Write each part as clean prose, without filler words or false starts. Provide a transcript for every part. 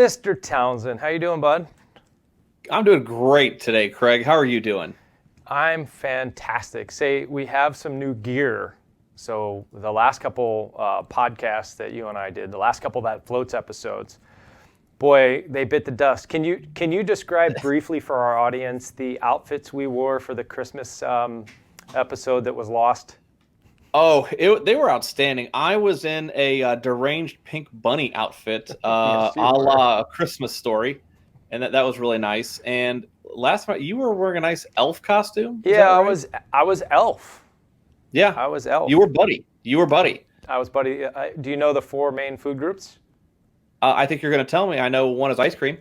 Mr. Townsend, how you doing, bud? I'm doing great today, Craig. How are you doing? I'm fantastic. Say, we have some new gear. So the last couple podcasts that you and I did, the last couple That Floats episodes, boy, they bit the dust. Can you describe briefly for our audience the outfits we wore for the Christmas episode that was lost? Oh, they were outstanding. I was in a deranged pink bunny outfit, Yes, a you were. la A Christmas Story, and that was really nice. And last night you were wearing a nice elf costume. Is that Yeah, right? I was Elf. Yeah, I was Elf. you were Buddy. You were Buddy. I was Buddy. Do you know the four main food groups? I think you're going to tell me. I know one is ice cream.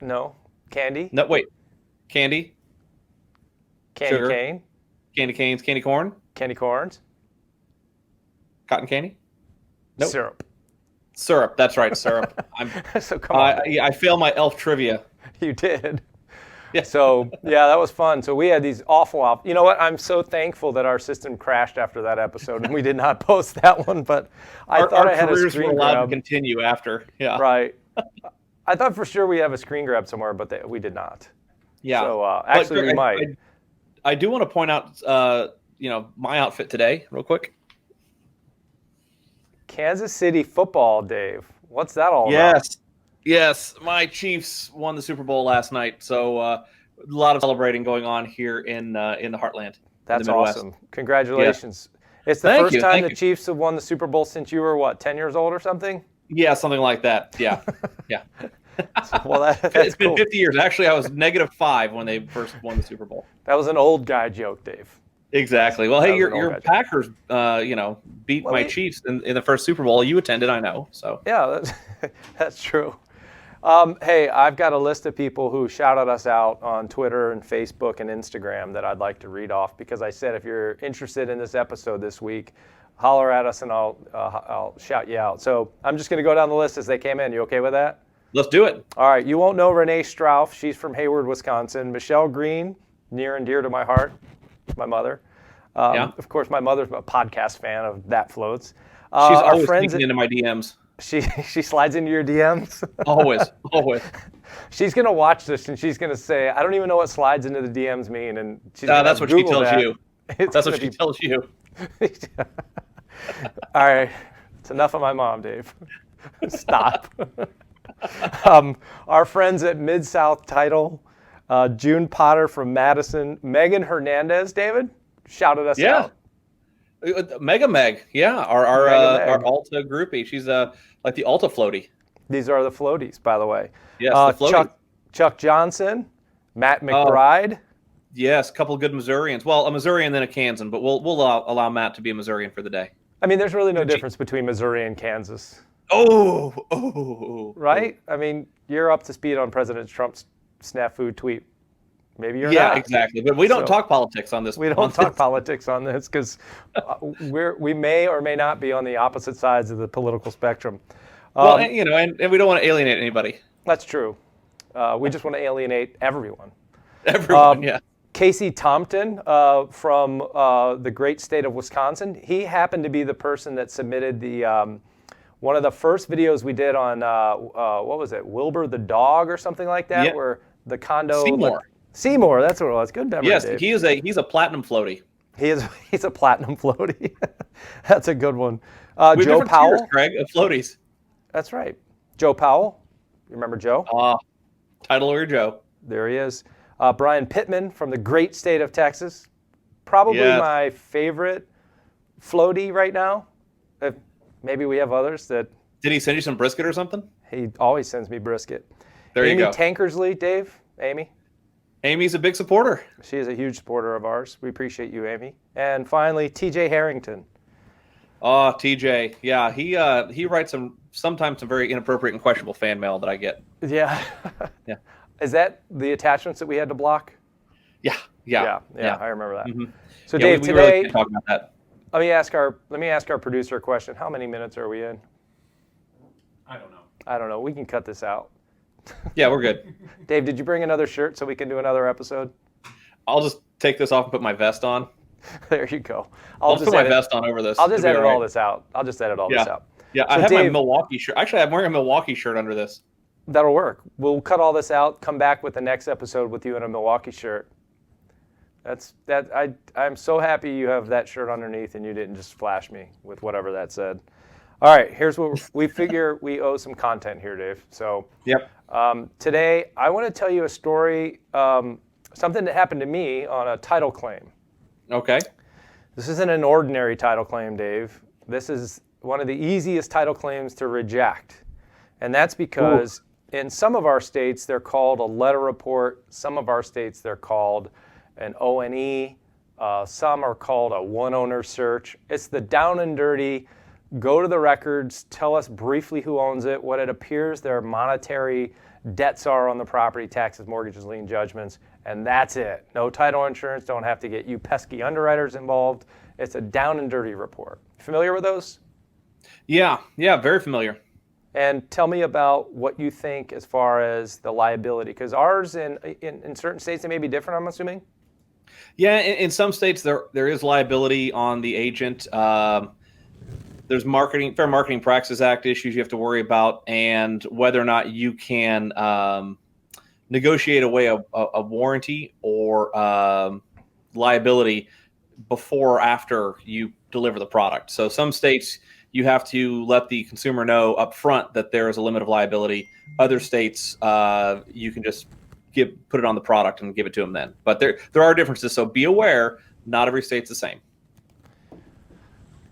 No. Candy? No, wait, candy, Candy sugar, cane? candy canes, candy corn, Candy corns? cotton candy. Nope. Syrup. That's right, syrup. So come on. Yeah, I fail my elf trivia. You did. Yeah. So, yeah, that was fun. So we had these awful. You know what? I'm so thankful that our system crashed after that episode and we did not post that one, but I thought I had a careers were screen allowed grab. to continue after. Yeah. Right. I thought for sure we have a screen grab somewhere, but we did not. Yeah. So But, actually we Greg, might. I do want to point out, my outfit today, real quick. Kansas City football, Dave. What's that all about? Yes. My Chiefs won the Super Bowl last night, so a lot of celebrating going on here in the Heartland. That's in the Midwest. awesome. Congratulations. It's the Thank first you, time thank the you. Chiefs have won the Super Bowl since you were, what, 10 years old or something? Yeah, something like that. Yeah. Yeah. Well, that's It's been cool. 50 years. Actually, I was -5 when they first won the Super Bowl. That was an old guy joke, Dave. Exactly. Well, That hey, was an old your guy joke. Packers, beat Well, my Chiefs in the first Super Bowl you attended. I know. So Yeah, that's true. Hey, I've got a list of people who shouted us out on Twitter and Facebook and Instagram that I'd like to read off because I said if you're interested in this episode this week, holler at us and I'll shout you out. So I'm just going to go down the list as they came in. You okay with that? let's do it. All right. You won't know Renee Strauff. She's from Hayward, Wisconsin. Michelle Green, near and dear to my heart, my mother. Yeah. Of course, my mother's a podcast fan of That Floats. She's Our always friends sneaking into my DMs. she slides into your DMs. Always. She's gonna watch this and she's gonna say, "I don't even know what slides into the DMs mean," and she's gonna That's what she Google tells that. you. It's That's gonna what she be- tells you. All right, it's enough of my mom, Dave. Stop. Our friends at Mid South Title, June Potter from Madison, Megan Hernandez, David shouted us Yeah. out. Mega Meg. Yeah. Our Mega Meg. our Alta groupie. She's like the Alta floaty. These are the floaties, by the way. Yes, the floaty. Chuck Johnson, Matt Oh. McBride. Yes, a couple of good Missourians. Well, a Missourian then a Kansan, but we'll allow Matt to be a Missourian for the day. I mean, there's really no difference between Missouri and Kansas. Oh. Right? I mean, you're up to speed on President Trump's snafu tweet. Maybe you're Yeah, not. exactly. But we don't So- talk politics on this. We don't talk politics on this because we may or may not be on the opposite sides of the political spectrum. Well, and we don't want to alienate anybody. That's true. We just want to alienate everyone. Everyone, yeah. Casey Tompton from the great state of Wisconsin. He happened to be the person that submitted the one of the first videos we did on what was it, Wilbur the dog or something like that, Yeah. where the condo. Seymour. Seymour, that's what it was. Good memory, Yes, Dave. he's a platinum floaty. He's a platinum floaty. That's a good one. We have Joe different Powell. tiers, Craig, of floaties. That's right. Joe Powell. You remember Joe? Title lawyer Joe. There he is. Brian Pittman from the great state of Texas. Probably Yes. my favorite floaty right now. Maybe we have others that Did he send you some brisket or something? he always sends me brisket. There Amy you go. Tankersley, Dave. Amy. Amy's a big supporter. She is a huge supporter of ours. We appreciate you, Amy. And finally, TJ Harrington. Oh, TJ. Yeah, he writes sometimes some very inappropriate and questionable fan mail that I get. Yeah. Yeah. Is that the attachments that we had to block? Yeah. Yeah, I remember that. Mhm. So Yeah, Dave, we really today can't talk about that. let me ask our producer a question. How many minutes are we in? I don't know. I don't know. We can cut this out. Yeah, we're good. Dave, did you bring another shirt so we can do another episode? I'll just take this off and put my vest on. There you go. I'll just put my vest on over this. I'll just It'll be edit all right. all this out. I'll just edit all this out. Yeah, So I have my Dave- Milwaukee shirt. Actually, I'm wearing a Milwaukee shirt under this. That'll work. We'll cut all this out, come back with the next episode with you in a Milwaukee shirt. I'm so happy you have that shirt underneath and you didn't just flash me with whatever that said. All right, here's what we figure we owe some content here, Dave. So Yep. Today I want to tell you a story, something that happened to me on a title claim. Okay. This isn't an ordinary title claim, Dave. This is one of the easiest title claims to reject. And that's because in some of our states, they're called a letter report. Some of our states, they're called an O&E. Some are called a one-owner search. It's the down and dirty, go to the records, tell us briefly who owns it, what it appears their monetary debts are on the property, taxes, mortgages, lien judgments, and that's it. No title insurance, don't have to get you pesky underwriters involved. It's a down and dirty report. Familiar with those? Yeah, very familiar. And tell me about what you think as far as the liability, because ours in certain states, they may be different, I'm assuming? Yeah, in some states, there is liability on the agent. There's Fair Marketing Practices Act issues you have to worry about, and whether or not you can negotiate away a warranty or liability before or after you deliver the product. So some states, you have to let the consumer know up front that there is a limit of liability. Other states, you can just put it on the product and give it to them then. But there are differences, so be aware, not every state's the same.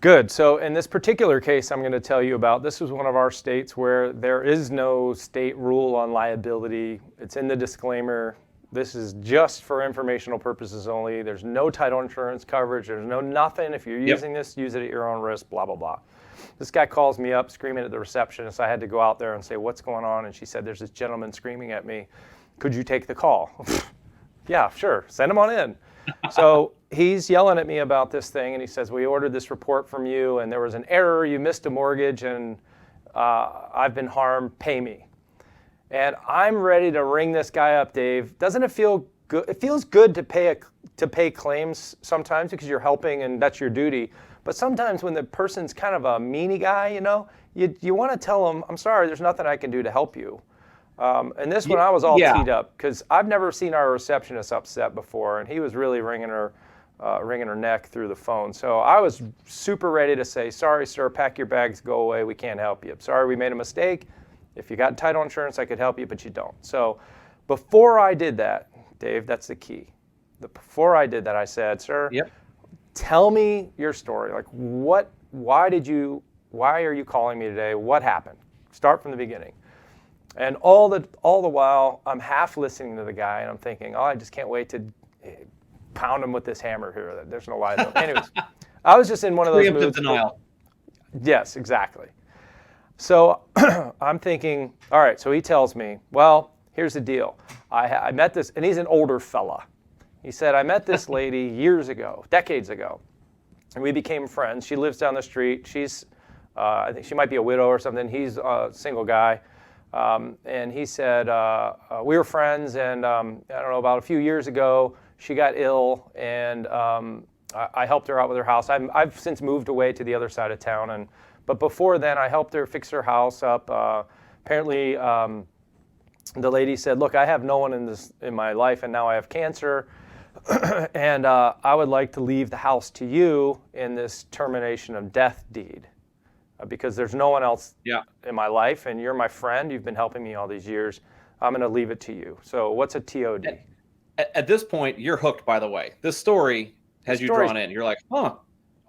Good. So in this particular case I'm going to tell you about, this was one of our states where there is no state rule on liability. It's in the disclaimer. This is just for informational purposes only. There's no title insurance coverage. There's no nothing. If you're using this, use it at your own risk, blah, blah, blah. This guy calls me up screaming at the receptionist. I had to go out there and say, what's going on? And she said, there's this gentleman screaming at me. Could you take the call? Yeah, sure. Send him on in. So he's yelling at me about this thing, and he says, we ordered this report from you, and there was an error. You missed a mortgage, and I've been harmed. Pay me. And I'm ready to ring this guy up, Dave. Doesn't it feel good? It feels good to pay claims sometimes because you're helping, and that's your duty. But sometimes when the person's kind of a meanie guy, you want to tell them, I'm sorry, there's nothing I can do to help you. And this one, I was all teed up because I've never seen our receptionist upset before, and he was really wringing her neck through the phone. So I was super ready to say, sorry, sir, pack your bags, go away. We can't help you. Sorry, we made a mistake. If you got title insurance, I could help you, but you don't. So before I did that, Dave, that's the key. Before I did that, I said, sir, tell me your story. Like, why are you calling me today? What happened? Start from the beginning. And all the while, I'm half listening to the guy, and I'm thinking, I just can't wait to pound him with this hammer here. There's no liability. Anyways, I was just in one of those moods. Denial. Yes, exactly. So I'm thinking, all right, so he tells me, well, here's the deal. I met this, and he's an older fella. He said, I met this lady years ago, decades ago, and we became friends. She lives down the street. She's, I think she might be a widow or something. He's a single guy. And he said, we were friends, and I don't know, about a few years ago, she got ill, and I helped her out with her house. I've since moved away to the other side of town, but before then, I helped her fix her house up. Apparently, the lady said, look, I have no one in my life, and now I have cancer, and I would like to leave the house to you in this termination of death deed. Because there's no one else in my life, and you're my friend. You've been helping me all these years. I'm going to leave it to you. So what's a TOD? At this point, you're hooked, by the way. This story has you drawn in. You're like,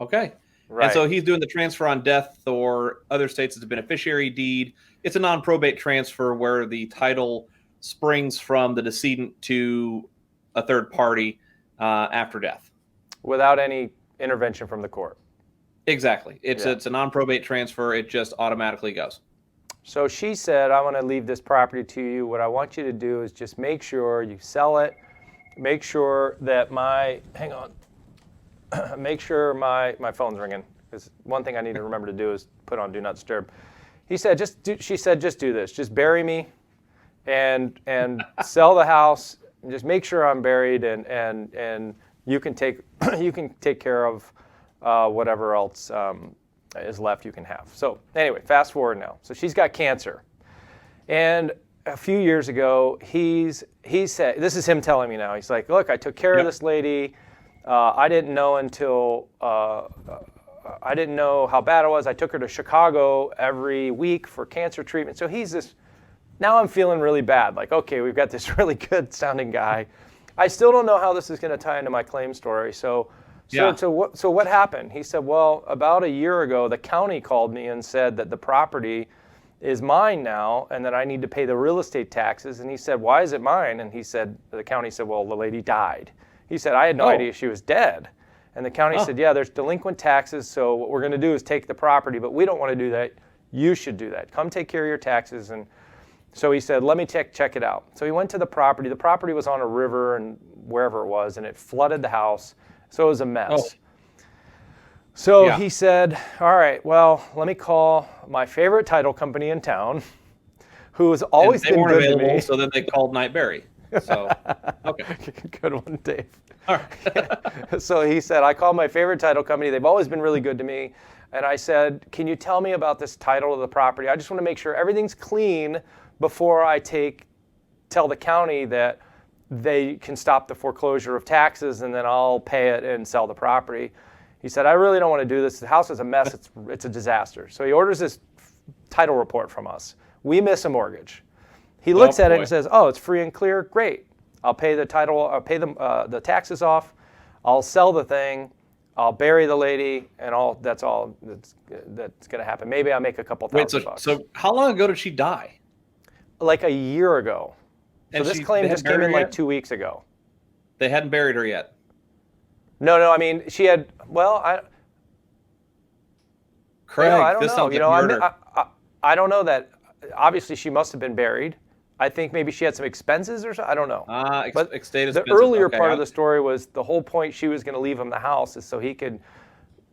okay. Right. And so he's doing the transfer on death, or other states it's a beneficiary deed. It's a non-probate transfer where the title springs from the decedent to a third party after death. Without any intervention from the court. Exactly. It's a non-probate transfer. It just automatically goes. So she said, I want to leave this property to you. What I want you to do is just make sure you sell it. Make sure that make sure my phone's ringing. Because one thing I need to remember to do is put on Do Not Disturb. She said, just do this. Just bury me and sell the house. And just make sure I'm buried, and you can take care of whatever else is left you can have. So anyway, fast forward now. So she's got cancer. And a few years ago, he said, this is him telling me now. He's like, look, I took care of this lady. I didn't know I didn't know how bad it was. I took her to Chicago every week for cancer treatment. So now I'm feeling really bad. Like, okay, we've got this really good sounding guy. I still don't know how this is going to tie into my claim story. So what happened? He said, well, about a year ago, the county called me and said that the property is mine now and that I need to pay the real estate taxes. And he said, why is it mine? And the county said, well, the lady died. He said, I had no idea she was dead. And the county said, yeah, there's delinquent taxes, so what we're going to do is take the property, but we don't want to do that. You should do that. Come take care of your taxes. And so he said, let me check it out. So he went to the property. The property was on a river and wherever it was, and it flooded the house. So it was a mess. So he said, all right, well, let me call my favorite title company in town, who has always been good to me. So then they called Knight Berry. So, okay. Good one, Dave. All right. So he said, I called my favorite title company. They've always been really good to me. And I said, can you tell me about this title of the property? I just want to make sure everything's clean before I tell the county that they can stop the foreclosure of taxes and then I'll pay it and sell the property. He said, I really don't want to do this. The house is a mess. It's a disaster. So he orders this title report from us. We miss a mortgage. He looks at it and says, oh, it's free and clear. Great. I'll pay the title. I'll pay the taxes off. I'll sell the thing. I'll bury the lady, and that's all that's going to happen. Maybe I'll make a couple thousand bucks. So how long ago did she die? Like a year ago. So this claim just came in like 2 weeks ago. They hadn't buried her yet. No. I mean, she had. Well, Craig, I don't this know. sounds like murder. I don't know that. Obviously, she must have been buried. I think maybe she had some expenses or something. I don't know. But the earlier part of the story was the whole point she was going to leave him the house is so he could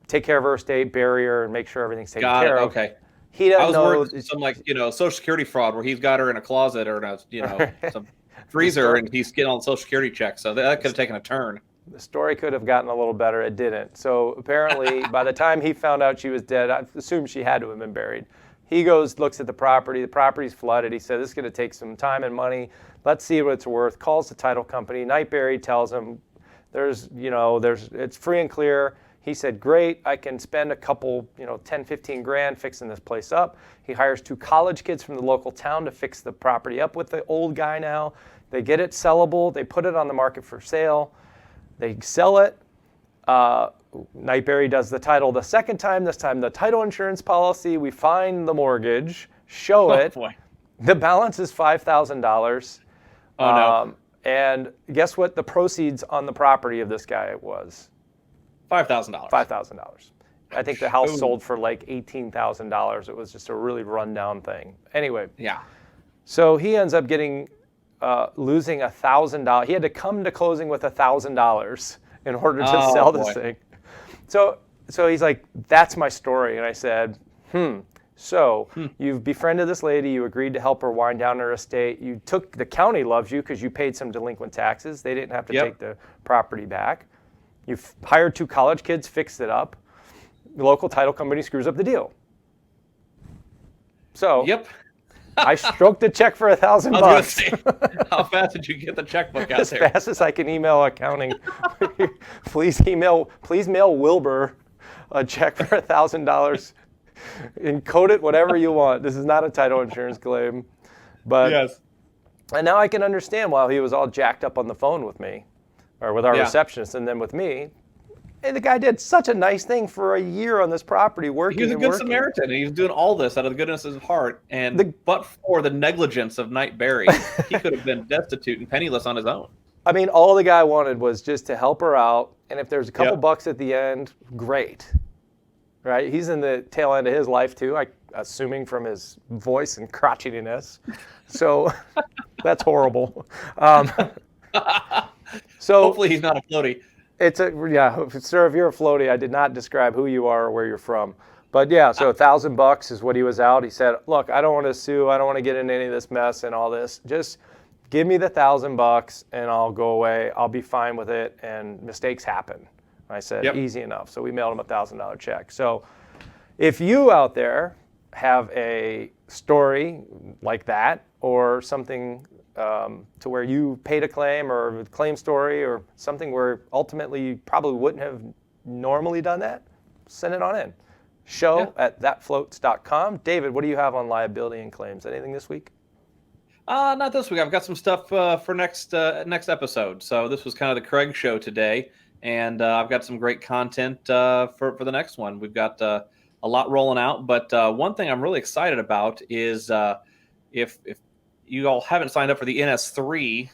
take care of her estate, bury her, and make sure everything's taken care of. Okay. He doesn't know. I was worried some Social Security fraud where he's got her in a closet or in a some freezer and he's getting all the Social Security checks. So that could have taken a turn. The story could have gotten a little better. It didn't. So apparently, by the time he found out she was dead, I assume she had to have been buried. He goes, looks at the property. The property's flooded. He said, this is going to take some time and money. Let's see what it's worth. Calls the title company. Knight Berry tells him, it's free and clear. He said, great. I can spend a couple, 10, 15 grand fixing this place up. He hires 2 college kids from the local town to fix the property up with the old guy now. They get it sellable. They put it on the market for sale. They sell it. Knight Berry does the title the second time. This time the title insurance policy. We find the mortgage, show it. Boy. The balance is $5,000. Oh, no. And guess what the proceeds on the property of this guy was? $5,000. $5,000. I think the house sold for like $18,000. It was just a really rundown thing. Anyway. Yeah. So he ends up losing $1,000. He had to come to closing with $1,000 in order to sell this thing. So he's like, that's my story. And I said, you've befriended this lady. You agreed to help her wind down her estate. The county loves you because you paid some delinquent taxes. They didn't have to take the property back. You've hired 2 college kids, fixed it up. The local title company screws up the deal. So I stroked a check for $1,000. How fast did you get the checkbook out there? As fast as I can email accounting. Please mail Wilbur a check for $1,000 and code it whatever you want. This is not a title insurance claim, but yes. And now I can understand why he was all jacked up on the phone with me, or with our receptionist, and then with me. And the guy did such a nice thing for a year on this property, working. He was a good Samaritan, and he was doing all this out of the goodness of his heart. And but for the negligence of Knight Berry, he could have been destitute and penniless on his own. I mean, all the guy wanted was just to help her out, and if there's a couple bucks at the end, great. Right? He's in the tail end of his life too, assuming from his voice and crotchetiness. So that's horrible. So hopefully he's not a floaty. Sir, if you're a floaty, I did not describe who you are or where you're from. But yeah, so $1,000 is what he was out. He said, look, I don't want to sue. I don't want to get into any of this mess and all this. Just give me the $1,000 and I'll go away. I'll be fine with it. And mistakes happen. I said, easy enough. So we mailed him a $1,000 check. So if you out there have a story like that, or something to where you paid a claim, or a claim story, or something where ultimately you probably wouldn't have normally done that, send it on in. show@thatfloats.com. David, what do you have on liability and claims? Anything this week? Not this week. I've got some stuff for next episode. So this was kind of the Craig show today, and I've got some great content for the next one. We've got a lot rolling out, but one thing I'm really excited about is if you all haven't signed up for the NS3,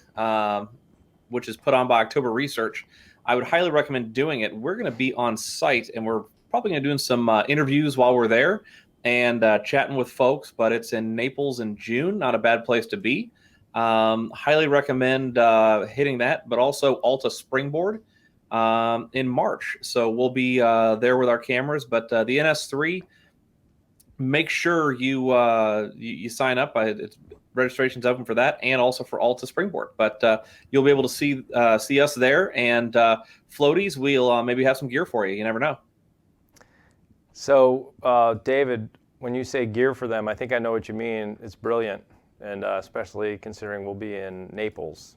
which is put on by October Research, I would highly recommend doing it. We're going to be on site, and we're probably going to be doing some interviews while we're there and chatting with folks, but it's in Naples in June. Not a bad place to be. Highly recommend hitting that, but also Alta Springboard in March. So we'll be there with our cameras, but the NS3, make sure you sign up. Registration's open for that, and also for Alta Springboard. But you'll be able to see us there, and floaties, we'll maybe have some gear for you. You never know. So, David, when you say gear for them, I think I know what you mean. It's brilliant, and especially considering we'll be in Naples.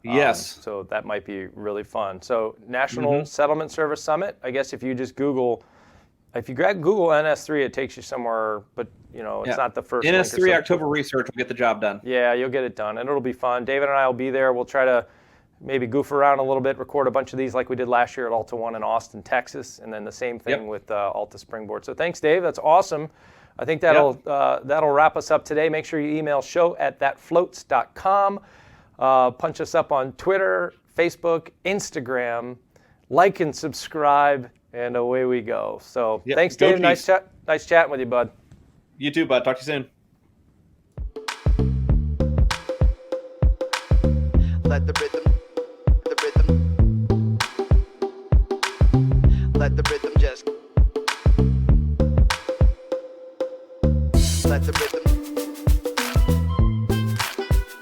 Yes. So that might be really fun. So, National Settlement Service Summit, I guess if you just Google NS3, it takes you somewhere, but it's not the first link or NS3 something. October Research will get the job done. Yeah, you'll get it done, and it'll be fun. David and I will be there. We'll try to maybe goof around a little bit, record a bunch of these like we did last year at Alta One in Austin, Texas, and then the same thing with Alta Springboard. So thanks, Dave. That's awesome. I think that'll wrap us up today. Make sure you email show@thatfloats.com. Punch us up on Twitter, Facebook, Instagram. Like and subscribe, and away we go. So thanks, Dave. Nice chatting with you, bud. You too, bud. Talk to you soon. Let the rhythm, let the rhythm just, let the rhythm.